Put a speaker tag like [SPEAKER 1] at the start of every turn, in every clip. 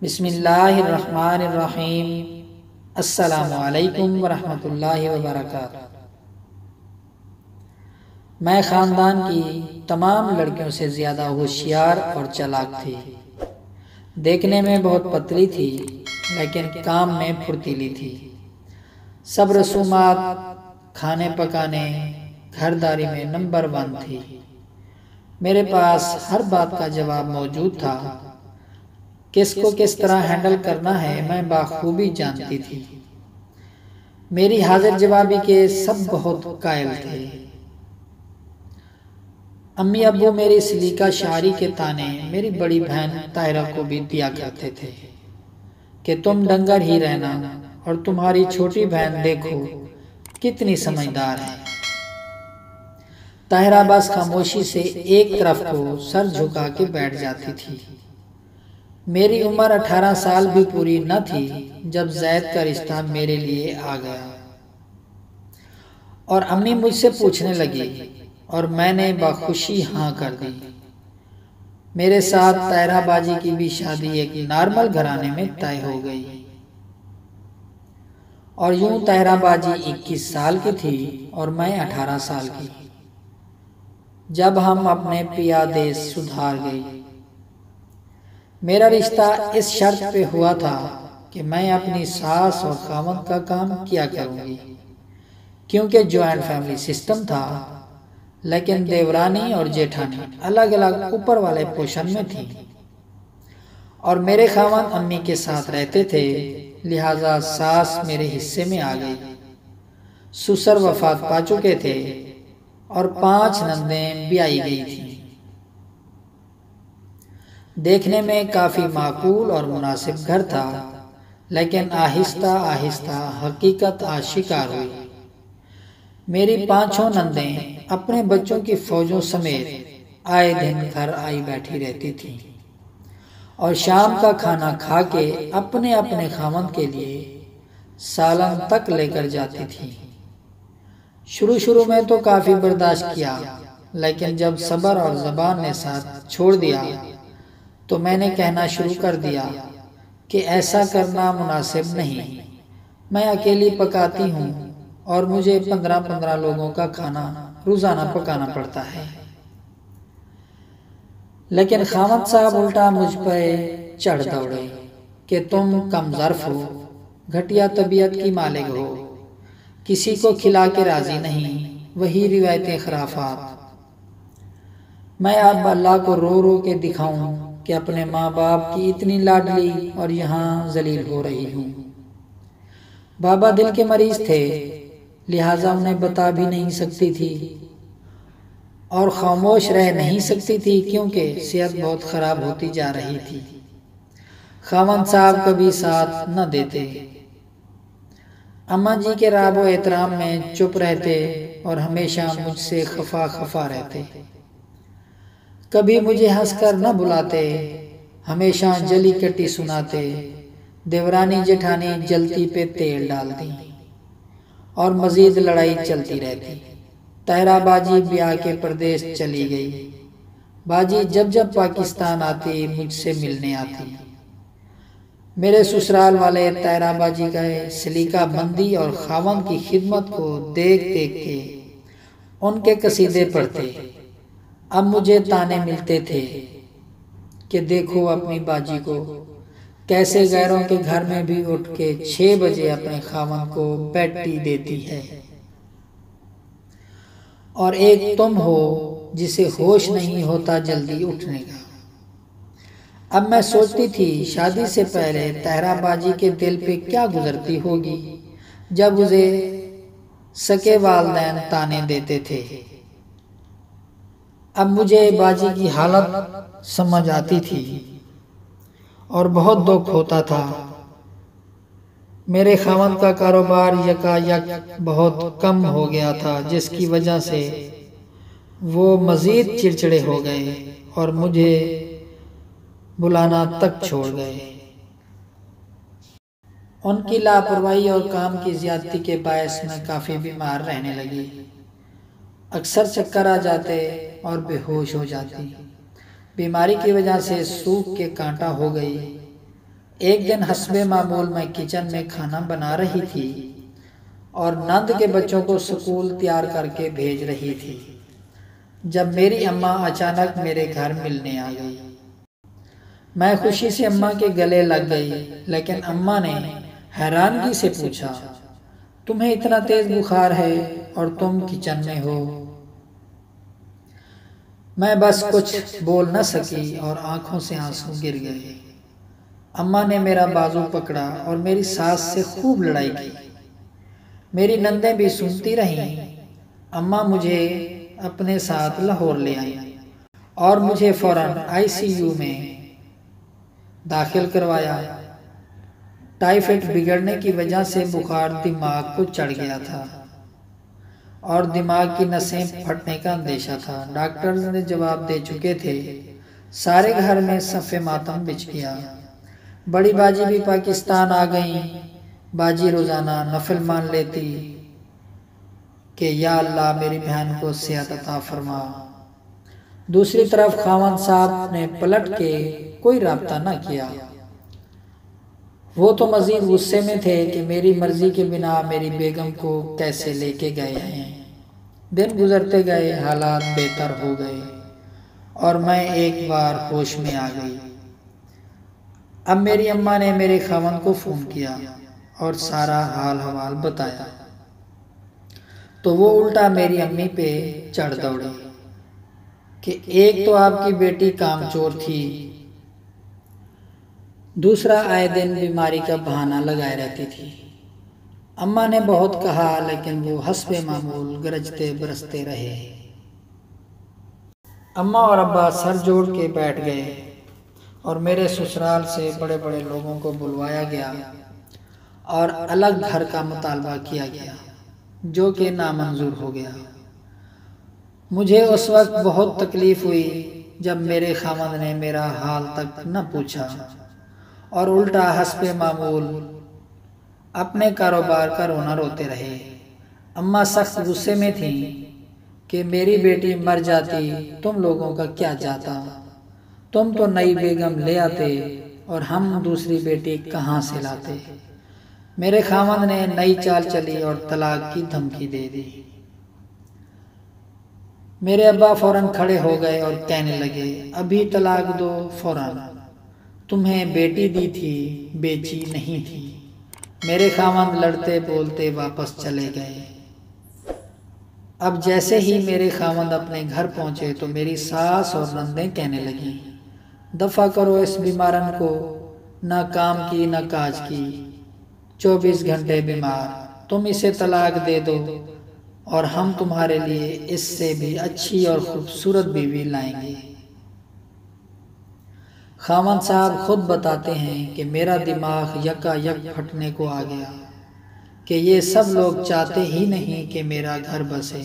[SPEAKER 1] بسم اللہ الرحمن الرحیم۔ السلام علیکم ورحمۃ اللہ وبرکاتہ۔ میں خاندان کی تمام لڑکیوں سے زیادہ ہوشیار اور چالاک تھی۔ دیکھنے میں بہت پتلی تھی لیکن کام میں پھرتیلی تھی۔ سب رسومات، کھانے پکانے، گھرداری میں نمبر 1 تھی۔ میرے پاس ہر بات کا جواب موجود تھا۔ کس کو کس طرح ہینڈل کرنا ہے میں بخوبی جانتی تھی۔ میری حاضر جوابی کے سب بہت قائل تھے۔ امی ابو میری سلیقہ شاعری کے تانے میری بڑی بہن طاہرہ کو بھی دیا کرتے تھے کہ تم ڈنگر ہی رہنا اور تمہاری چھوٹی بہن دیکھو کتنی سمجھدار ہے۔ طاہرہ بس خاموشی سے ایک طرف کو سر جھکا کے بیٹھ جاتی تھی۔ میری عمر 18 سال بھی پوری نہ تھی جب زید کا رشتہ میرے لیے آ گیا اور امی مجھ سے پوچھنے لگی اور میں نے بخوشی ہاں کر دی۔ میرے ساتھ طاہرہ باجی کی بھی شادی ایک نارمل گھرانے میں طے ہو گئی اور یوں طاہرہ باجی 21 سال کی تھی اور میں 18 سال کی جب ہم اپنے پیا دیس سدھار گئی۔ میرا رشتہ اس شرط پہ ہوا تھا کہ میں اپنی ساس اور خاوند کا کام کیا کروں گی، کیونکہ جوائنٹ فیملی سسٹم تھا، لیکن دیورانی اور جیٹھانی الگ الگ اوپر والے پوشن میں تھی اور میرے خاوند امی کے ساتھ رہتے تھے، لہٰذا ساس میرے حصے میں آ گئی۔ سسر وفات پا چکے تھے اور 5 نندیں بیائی گئی تھیں۔ دیکھنے میں کافی معقول اور مناسب گھر تھا، لیکن آہستہ آہستہ حقیقت آشکار ہوئی۔ میری 5 نندیں اپنے بچوں کی فوجوں سمیت آئے دن گھر آئی بیٹھی رہتی تھیں اور شام کا کھانا کھا کے اپنے اپنے خاوند کے لیے سالن تک لے کر جاتی تھیں۔ شروع میں تو کافی برداشت کیا، لیکن جب صبر اور زبان نے ساتھ چھوڑ دیا تو میں نے کہنا شروع کر دیا کہ ایسا کرنا مناسب نہیں۔ میں اکیلی پکاتی ہوں اور مجھے 15 لوگوں کا کھانا روزانہ پکانا پڑتا ہے۔ لیکن خاوند صاحب الٹا مجھ پہ چڑھ دوڑے کہ تم کم ظرف ہو، گھٹیا طبیعت کی مالک ہو، کسی کو کھلا کے راضی نہیں، وہی روایتیں خرافات۔ میں اب اللہ کو رو رو کے دکھاؤں کہ اپنے ماں باپ کی اتنی لاڈلی اور یہاں ذلیل ہو رہی ہوں۔ بابا دل کے مریض تھے، لہٰذا انہیں بتا بھی نہیں سکتی تھی اور خاموش رہ نہیں سکتی تھی کیونکہ صحت بہت خراب ہوتی جا رہی تھی۔ خاوند صاحب کبھی ساتھ نہ دیتے، اماں جی کے رعب و احترام میں چپ رہتے اور ہمیشہ مجھ سے خفا رہتے۔ کبھی مجھے ہنس کر نہ بلاتے، ہمیشہ جلی کٹی سناتے۔ دیورانی جیٹھانی جلتی پہ تیل ڈالتی اور مزید لڑائی چلتی رہتی۔ طاہرہ باجی بیاہ کے پردیس چلی گئی۔ باجی جب پاکستان آتی مجھ سے ملنے آتی۔ میرے سسرال والے طاہرہ باجی کا سلیقہ بندی اور خاوند کی خدمت کو دیکھ کے ان کے قصیدے پڑھتے۔ اب مجھے تانے ملتے تھے کہ دیکھو اپنی باجی کو کیسے غیروں کے گھر میں بھی اٹھ کے 6 بجے اپنے خاوند کو بیڈ ٹی دیتی ہے، اور ایک تم ہو جسے ہوش نہیں ہوتا جلدی اٹھنے کا۔ اب میں سوچتی تھی شادی سے پہلے طاہرہ باجی کے دل پہ کیا گزرتی ہوگی جب اسے سکے والدین تانے دیتے تھے۔ اب مجھے باجی کی حالت سمجھ آتی تھی اور بہت دکھ ہوتا تھا۔ میرے خاوند کا کاروبار یکایک بہت کم ہو گیا تھا، جس کی وجہ سے وہ مزید چڑچڑے ہو گئے اور مجھے بلانا تک چھوڑ گئے۔ ان کی لاپرواہی اور کام کی زیادتی کے باعث میں کافی بیمار رہنے لگی۔ اکثر چکر آ جاتے اور بے ہوش ہو جاتی۔ بیماری کی وجہ سے سوکھ کے کانٹا ہو گئی۔ ایک دن حسب معمول میں کچن میں کھانا بنا رہی تھی اور نند کے بچوں کو سکول تیار کر کے بھیج رہی تھی، جب میری اماں اچانک میرے گھر ملنے آ گئی۔ میں خوشی سے اماں کے گلے لگ گئی، لیکن اماں نے حیرانگی سے پوچھا، تمہیں اتنا تیز بخار ہے اور تم کچن میں ہو؟ میں بس کچھ بول نہ سکی اور آنکھوں سے آنسو گر گئے۔ اماں نے میرا بازو پکڑا اور میری ساس سے خوب لڑائی کی۔ میری نندیں بھی سنتی رہیں۔ اماں مجھے اپنے ساتھ لاہور لے آئیں اور مجھے فوراً ICU میں داخل کروایا۔ ٹائیفائڈ بگڑنے کی وجہ سے بخار دماغ کو چڑھ گیا تھا اور دماغ کی نسیں پھٹنے کا اندیشہ تھا۔ ڈاکٹرز نے جواب دے چکے تھے۔ سارے گھر میں صف ماتم بچھ گیا۔ بڑی باجی بھی پاکستان آ گئیں۔ باجی روزانہ نفل مان لیتی کہ یا اللہ میری بہن کو صحت عطا فرما۔ دوسری طرف خاوند صاحب نے پلٹ کے کوئی رابطہ نہ کیا۔ وہ تو مزید غصے میں تھے کہ میری مرضی کے بنا میری بیگم کو کیسے لے کے گئے ہیں۔ دن گزرتے گئے، حالات بہتر ہو گئے اور میں ایک بار ہوش میں آ گئی۔ اب میری اماں نے میرے خاوند کو فون کیا اور سارا حال حوال بتایا تو وہ الٹا میری امی پہ چڑھ دوڑے کہ ایک تو آپ کی بیٹی کام چور تھی، دوسرا آئے دن بیماری کا بہانہ لگائے رہتی تھی۔ اماں نے بہت کہا لیکن وہ حسب معمول گرجتے برستے رہے۔ اماں اور ابا سر جوڑ کے بیٹھ گئے اور میرے سسرال سے بڑے بڑے لوگوں کو بلوایا گیا اور الگ گھر کا مطالبہ کیا گیا، جو کہ نامنظور ہو گیا۔ مجھے اس وقت بہت تکلیف ہوئی جب میرے خاوند نے میرا حال تک نہ پوچھا اور الٹا حسب معمول اپنے کاروبار کا رونا روتے رہے۔ اماں سخت غصے میں تھیں کہ میری بیٹی مر جاتی، تم لوگوں کا کیا جاتا؟ تم تو نئی بیگم لے آتے اور ہم دوسری بیٹی کہاں سے لاتے؟ میرے خاوند نے نئی چال چلی اور طلاق کی دھمکی دے دی۔ میرے ابا فوراً کھڑے ہو گئے اور کہنے لگے، ابھی طلاق دو فوراً، تمہیں بیٹی دی تھی، بیچی نہیں تھی۔ میرے خاوند لڑتے بولتے واپس چلے گئے۔ اب جیسے ہی میرے خاوند اپنے گھر پہنچے تو میری ساس اور نندیں کہنے لگیں، دفع کرو اس بیمارن کو، نہ کام کی نہ کاج کی، 24 گھنٹے بیمار، تم اسے طلاق دے دو اور ہم تمہارے لیے اس سے بھی اچھی اور خوبصورت بیوی لائیں گے۔ خاوند صاحب خود بتاتے ہیں کہ میرا دماغ یکا یک پھٹنے کو آ گیا کہ یہ سب لوگ چاہتے ہی نہیں کہ میرا گھر بسے،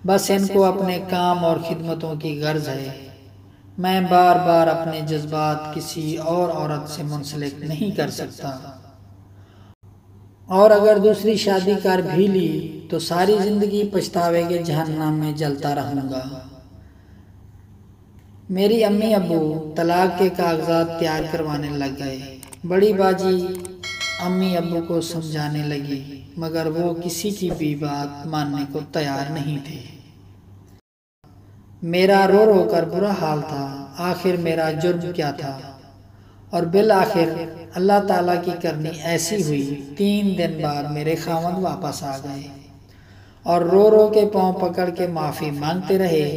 [SPEAKER 1] بس ان کو اپنے کام اور خدمتوں کی غرض ہے۔ میں بار بار اپنے جذبات کسی اور عورت سے منسلک نہیں کر سکتا، اور اگر دوسری شادی کر بھی لی تو ساری زندگی پچھتاوے کے جہنم میں جلتا رہوں گا۔ میری امی ابو طلاق کے کاغذات تیار کروانے لگ گئے۔ بڑی باجی امی ابو کو سمجھانے لگی مگر وہ کسی کی بھی بات ماننے کو تیار نہیں تھے۔ میرا رو رو کر برا حال تھا۔ آخر میرا جرم کیا تھا؟ اور بالآخر اللہ تعالیٰ کی کرنی ایسی ہوئی، 3 دن بعد میرے خاوند واپس آ گئے اور رو رو کے پاؤں پکڑ کے معافی مانگتے رہے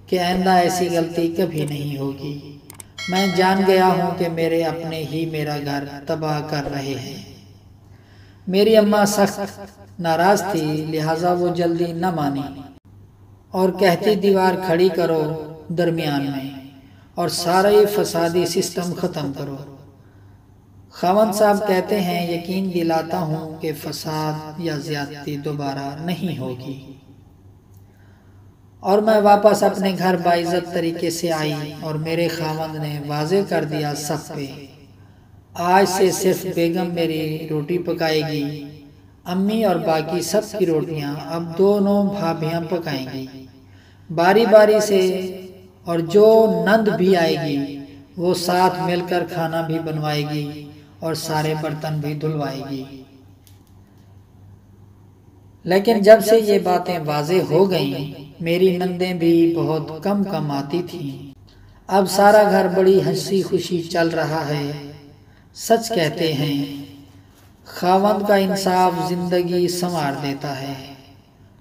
[SPEAKER 1] کہ آئندہ ایسی غلطی کبھی نہیں ہوگی۔ میں جان گیا ہوں کہ میرے اپنے ہی میرا گھر تباہ کر رہے ہیں۔ میری اماں سخت ناراض تھی، لہٰذا وہ جلدی نہ مانی اور کہتی دیوار کھڑی کرو درمیان میں اور سارا یہ فسادی سسٹم ختم کرو۔ خاوند صاحب کہتے ہیں، یقین دلاتا ہوں کہ فساد یا زیادتی دوبارہ نہیں ہوگی۔ اور میں واپس اپنے گھر باعزت طریقے سے آئی اور میرے خاوند نے واضح کر دیا سب پہ، آج سے صرف بیگم میری روٹی پکائے گی، امی اور باقی سب کی روٹیاں اب دونوں بھابیاں پکائیں گی باری باری سے، اور جو نند بھی آئے گی وہ ساتھ مل کر کھانا بھی بنوائے گی اور سارے برتن بھی دھلوائے گی۔ لیکن جب سے یہ باتیں واضح ہو گئیں، میری نندیں بھی بہت کم آتی تھیں۔ اب سارا گھر بڑی ہنسی خوشی چل رہا ہے۔ سچ کہتے ہیں، خاوند کا انصاف زندگی سنوار دیتا ہے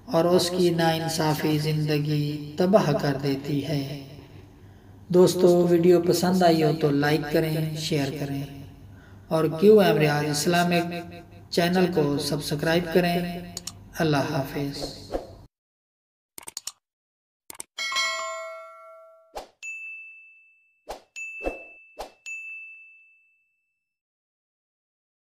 [SPEAKER 1] اور اس کی ناانصافی زندگی تباہ کر دیتی ہے۔ دوستو، ویڈیو پسند آئی ہو تو لائک کریں، شیئر کریں اور کیو ایم ریاض اسلامک چینل کو سبسکرائب کریں۔ اللہ حافظ۔